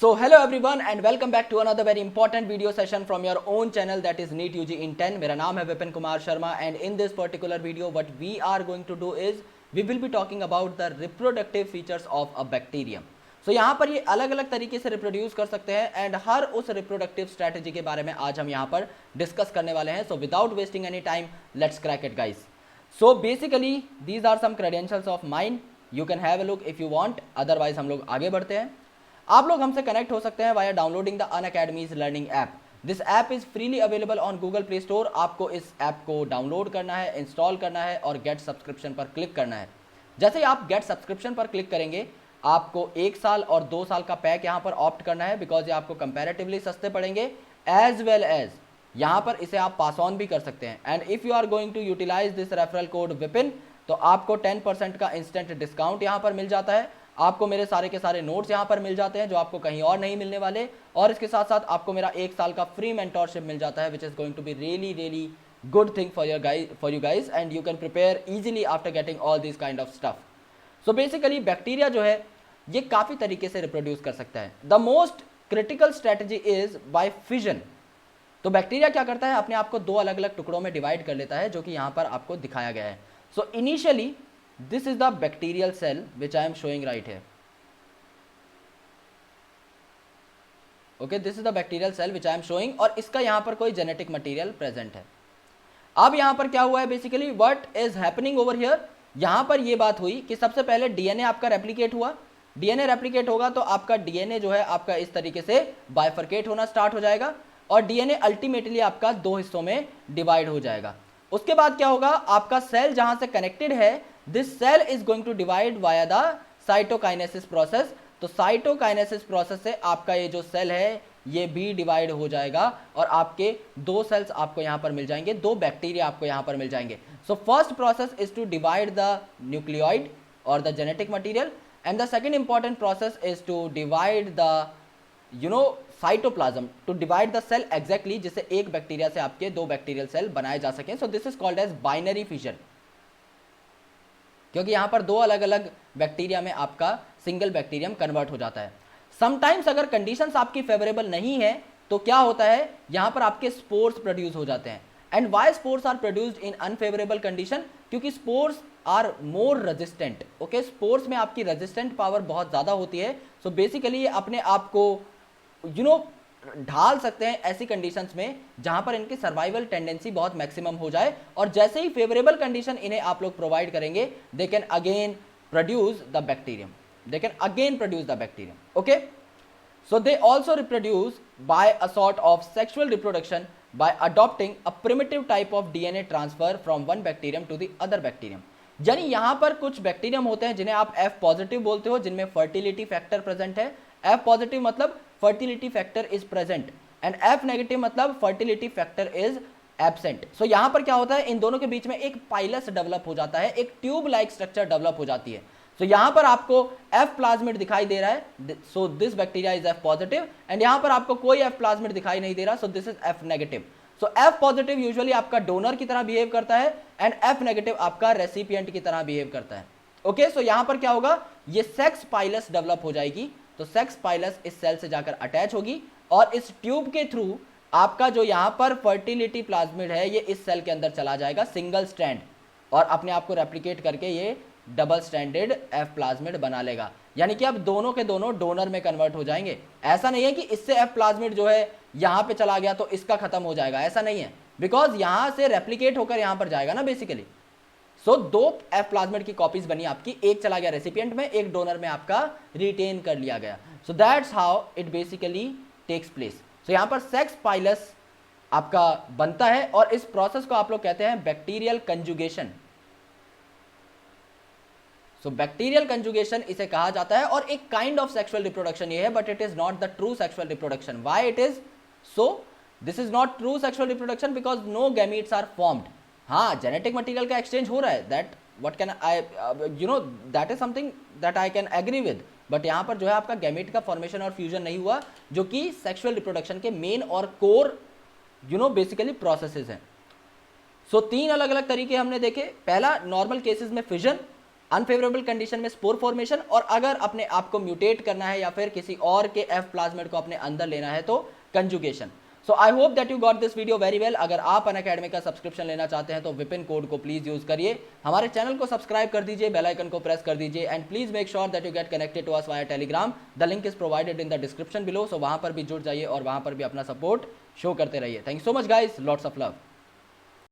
So hello everyone and welcome back to another very important video session from your own channel that is NEET UG in 10. मेरा नाम है Vipin Kumar Sharma and in this particular video what we are going to do is we will be talking about the reproductive features of a bacterium. So यहाँ पर ये अलग अलग तरीके से रिप्रोड्यूस कर सकते हैं एंड हर उस रिप्रोडक्टिव स्ट्रैटेजी के बारे में आज हम यहाँ पर डिस्कस करने वाले हैं. So without wasting any time let's crack it guys. So basically these are some credentials of mine. You can have a look if you want, otherwise हम लोग आगे बढ़ते हैं. आप लोग हमसे कनेक्ट हो सकते हैं via downloading the Unacademy's learning app. This app is freely available on Google play store. आपको इस ऐप को डाउनलोड करना है, इंस्टॉल करना है और गेट सब्सक्रिप्शन पर क्लिक करना है. जैसे ही आप गेट सब्सक्रिप्शन पर क्लिक करेंगे आपको 1 साल और 2 साल का पैक यहाँ पर ऑप्ट करना है बिकॉज ये आपको कंपैरेटिवली सस्ते पड़ेंगे. एज वेल एज यहाँ पर इसे आप पास ऑन भी कर सकते हैं. And if you are going to utilize this referral code Vipin तो आपको 10% का इंस्टेंट डिस्काउंट यहाँ पर मिल जाता है. आपको मेरे सारे के सारे नोट्स यहाँ पर मिल जाते हैं जो आपको कहीं और नहीं मिलने वाले. और इसके साथ साथ आपको मेरा 1 साल का फ्री मेंटोरशिप मिल जाता है which is going to be really good thing for you guys and you can prepare easily after getting all this kind of stuff. So basically bacteria जो है ये काफ़ी तरीके से रिप्रोड्यूस कर सकता है. The most critical strategy is by fission. तो बैक्टीरिया क्या करता है, अपने आप को 2 अलग अलग टुकड़ों में डिवाइड कर लेता है जो कि यहाँ पर आपको दिखाया गया है. So initially this is the bacterial cell which I am showing right here. Okay, this is the bacterial cell which I am showing और इसका यहाँ पर कोई जेनेटिक मटेरियल प्रेजेंट है. अब यहाँ पर क्या हुआ है, basically what is happening over here. यहाँ पर ये बात हुई कि सबसे पहले डीएनए आपका रेप्लिकेट हुआ. डीएनए रेप्लिकेट होगा तो आपका डीएनए जो है आपका इस तरीके से बाइफरकेट होना स्टार्ट हो जाएगा और डीएनए अल्टीमेटली आपका 2 हिस्सों में डिवाइड हो जाएगा. उसके बाद क्या होगा, आपका सेल जहां से कनेक्टेड है this cell is going to divide via the cytokinesis process. तो साइटोकाइनेसिस प्रोसेस से आपका ये जो सेल है ये भी डिवाइड हो जाएगा और आपके 2 सेल्स आपको यहाँ पर मिल जाएंगे, 2 बैक्टीरिया आपको यहाँ पर मिल जाएंगे. So first process is to divide the nucleoid और the genetic material and the second important process is to divide the cytoplasm, to divide the cell exactly जिससे एक बैक्टीरिया से आपके 2 बैक्टीरियल सेल बनाए जा सकें. So this is called as binary fission क्योंकि यहां पर 2 अलग अलग बैक्टीरिया में आपका सिंगल बैक्टीरियम कन्वर्ट हो जाता है. समटाइम्स अगर कंडीशंस आपकी फेवरेबल नहीं है तो क्या होता है, यहां पर आपके स्पोर्स प्रोड्यूस हो जाते हैं. And why spores are produced in unfavourable condition, क्योंकि spores are more resistant. Okay, spores में आपकी रेजिस्टेंट पावर बहुत ज़्यादा होती है. सो बेसिकली ये अपने आप को ढाल सकते हैं ऐसी कंडीशंस में जहां पर इनकी सर्वाइवल टेंडेंसी बहुत मैक्सिमम हो जाए और जैसे ही फेवरेबल कंडीशन इन्हें आप लोग प्रोवाइड करेंगे they can again produce the bacterium. Okay, so they also reproduce by a sort of sexual reproduction by adopting a primitive type of DNA transfer from one bacterium to the other bacterium. यानी यहां पर कुछ bacterium होते हैं जिन्हें आप F positive बोलते हो, जिनमें फर्टिलिटी फैक्टर प्रेजेंट है. F पॉजिटिव मतलब fertility factor is present and F negative मतलब फर्टिलिटी फैक्टर इज एब्सेंट. सो यहां पर क्या होता है, इन दोनों के बीच में एक पाइलस डेवलप हो जाता है, एक ट्यूब लाइक स्ट्रक्चर डेवलप हो जाती है. सो यहां पर आपको F प्लाज्मिड दिखाई दे रहा है, so this bacteria is F positive and यहां पर आपको कोई F प्लाज्मिड दिखाई नहीं दे रहा, सो this is F negative. So F positive usually आपका डोनर की तरह बिहेव करता है एंड F नेगेटिव आपका रेसिपिएंट की तरह बिहेव करता है. ओके, सो यहां पर क्या होगा, ये सेक्स पाइलस डेवलप हो जाएगी. तो सेक्स पाइलस इस सेल से जाकर अटैच होगी और इस ट्यूब के थ्रू आपका जो यहां पर फर्टिलिटी प्लाज्मिड है ये इस सेल के अंदर चला जाएगा सिंगल स्ट्रैंड और अपने आप को रेप्लिकेट करके ये डबल स्ट्रैंडेड F प्लाज्मिड बना लेगा. यानी कि अब दोनों के दोनों डोनर में कन्वर्ट हो जाएंगे. ऐसा नहीं है कि इससे F प्लाज्मिड जो है यहां पे चला गया तो इसका खत्म हो जाएगा, ऐसा नहीं है, बिकॉज यहां से रेप्लिकेट होकर यहां पर जाएगा ना बेसिकली. सो 2 F प्लाज्मिड की कॉपीज बनी आपकी, एक चला गया रेसिपिएंट में, एक डोनर में आपका रिटेन कर लिया गया. So that's how it basically takes place. So यहां पर सेक्स पाइलस आपका बनता है और इस प्रोसेस को आप लोग कहते हैं बैक्टीरियल कंजुगेशन. सो बैक्टीरियल कंजुगेशन इसे कहा जाता है और एक काइंड ऑफ सेक्सुअल रिप्रोडक्शन ये है, but it is not the true sexual reproduction. Why it is so, this is not true sexual reproduction because no gametes are formed. हाँ, genetic material का एक्सचेंज हो रहा है, that what can I that is something that I can agree with, but यहाँ पर जो है आपका गैमेट का फॉर्मेशन और फ्यूजन नहीं हुआ जो कि सेक्सुअल रिप्रोडक्शन के मेन और कोर बेसिकली प्रोसेसेस हैं. सो 3 अलग अलग तरीके हमने देखे. पहला, नॉर्मल केसेस में फिजन, अनफेवरेबल कंडीशन में स्पोर फॉर्मेशन, और अगर अपने आप को म्यूटेट करना है या फिर किसी और के एफ प्लाज्मिड को अपने अंदर लेना है तो conjugation. So I hope that you got this video very well. अगर आप अनअकैडमी का सब्सक्रिप्शन लेना चाहते हैं तो विपिन कोड को प्लीज यूज करिए, हमारे चैनल को सब्सक्राइब कर दीजिए, बेल आइकन को प्रेस कर दीजिए, and please make sure that you get connected to us via Telegram. The link is provided in the description below, so वहां पर भी जुड़ जाइए और वहां पर भी अपना सपोर्ट शो करते रहिए। Thank you so much guys, lots of love.